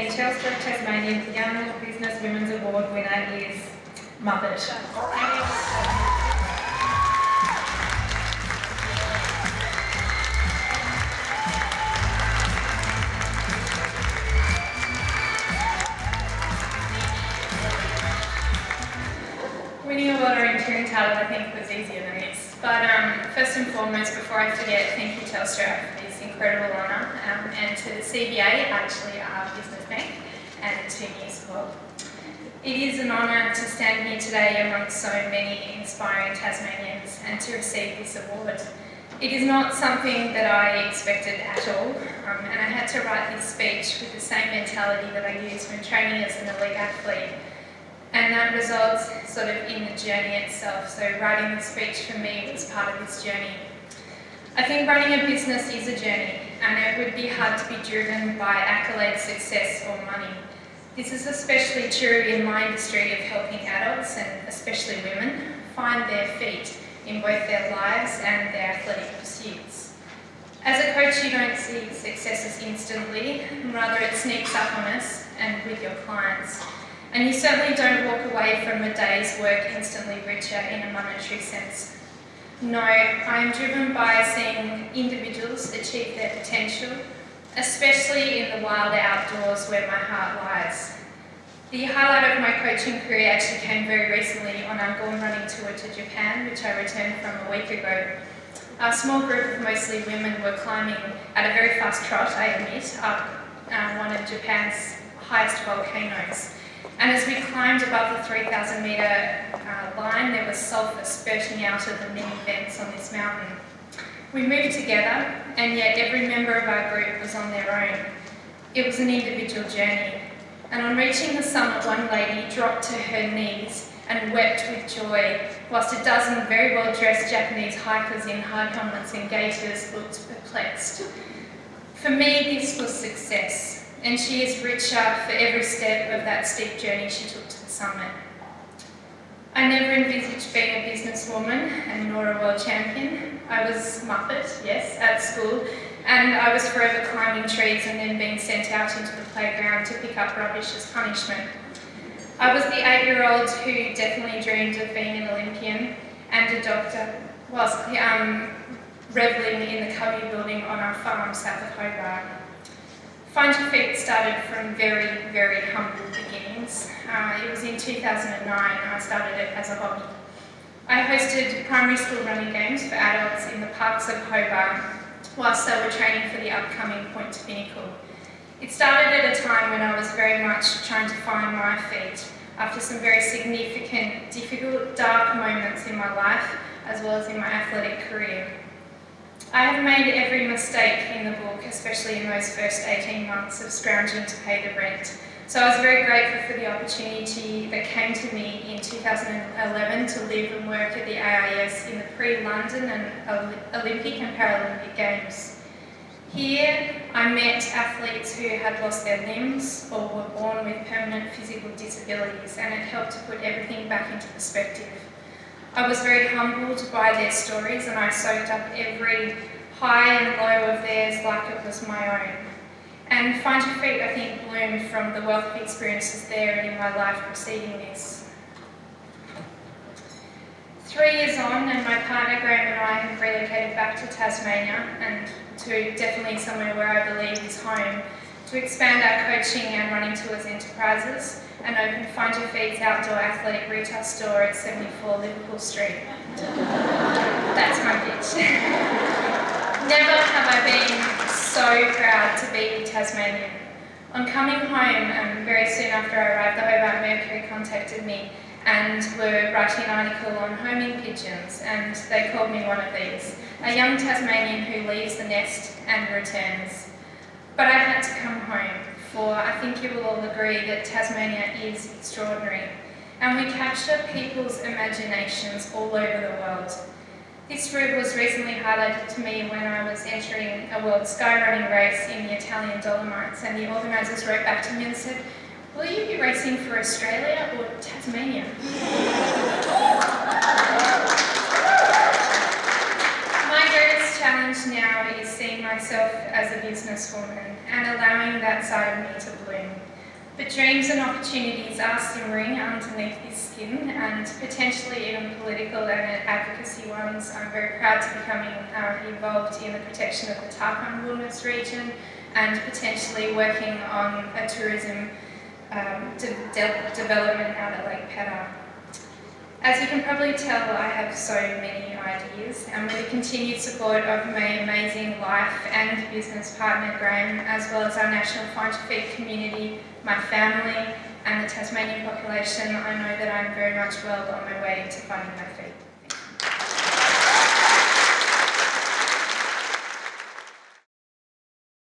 the Telstra Tasmanian Young Business Women's Award winner is Muppet. Winning a lottery and touring title, I think, was easier than this. But first and foremost, before I forget, thank you Telstra for this incredible honour, and to the CBA, actually our business bank, and to News Corp. It is an honour to stand here today amongst so many inspiring Tasmanians and to receive this award. It is not something that I expected at all, and I had to write this speech with the same mentality that I used when training as an elite athlete. And that results sort of in the journey itself. So writing the speech for me was part of this journey. I think running a business is a journey, and it would be hard to be driven by accolades, success or money. This is especially true in my industry of helping adults, and especially women, find their feet in both their lives and their athletic pursuits. As a coach, you don't see successes instantly, rather it sneaks up on us and with your clients. And you certainly don't walk away from a day's work instantly richer in a monetary sense. No, I am driven by seeing individuals achieve their potential, especially in the wild outdoors where my heart lies. The highlight of my coaching career actually came very recently on our Gorn running tour to Japan, which I returned from a week ago. Our small group of mostly women were climbing at a very fast trot, I admit, up one of Japan's highest volcanoes. And as we climbed above the 3,000 metre line, there was sulphur spurting out of the many vents on this mountain. We moved together, and yet every member of our group was on their own. It was an individual journey. And on reaching the summit, one lady dropped to her knees and wept with joy, whilst a dozen very well-dressed Japanese hikers in hard helmets and gaiters looked perplexed. For me, this was success. And she is richer for every step of that steep journey she took to the summit. I never envisaged being a businesswoman and nor a world champion. I was Muppet, yes, at school, and I was forever climbing trees and then being sent out into the playground to pick up rubbish as punishment. I was the 8-year-old who definitely dreamed of being an Olympian and a doctor, whilst revelling in the Cubby building on our farm south of Hobart. Find Your Feet started from very, very humble beginnings. It was in 2009 I started it as a hobby. I hosted primary school running games for adults in the parks of Hobart whilst they were training for the upcoming Point to Pinnacle. It started at a time when I was very much trying to find my feet after some very significant, difficult, dark moments in my life as well as in my athletic career. I have made every mistake in the book, especially in those first 18 months of scrounging to pay the rent. So I was very grateful for the opportunity that came to me in 2011 to live and work at the AIS in the pre-London and Olympic and Paralympic Games. Here I met athletes who had lost their limbs or were born with permanent physical disabilities, and it helped to put everything back into perspective. I was very humbled by their stories, and I soaked up every high and low of theirs like it was my own. And Find Your Feet, I think, bloomed from the wealth of experiences there and in my life preceding this. 3 years on, and my partner Graham and I have relocated back to Tasmania, and to definitely somewhere where I believe is home, to expand our coaching and running tours enterprises, and open Find Your Feet's outdoor athletic retail store at 74 Liverpool Street. That's my pitch. Never have I been so proud to be Tasmanian. On coming home, very soon after I arrived, the Hobart Mercury contacted me and were writing an article on homing pigeons, and they called me one of these, a young Tasmanian who leaves the nest and returns. But I had to come home, for I think you will all agree that Tasmania is extraordinary, and we capture people's imaginations all over the world. This route was recently highlighted to me when I was entering a world skyrunning race in the Italian Dolomites, and the organisers wrote back to me and said, "Will you be racing for Australia or Tasmania?" My greatest challenge now is seeing myself as a businesswoman and allowing that side of me to bloom. But dreams and opportunities are simmering underneath his skin, and potentially even political and advocacy ones. I'm very proud to be becoming involved in the protection of the Tarpon Wilderness region and potentially working on a tourism development out at Lake Pedder. As you can probably tell, I have so many ideas, and with the continued support of my amazing life and business partner Graham, as well as our national Find Your Feet community, my family and the Tasmanian population, I know that I'm very much well on my way to finding my feet.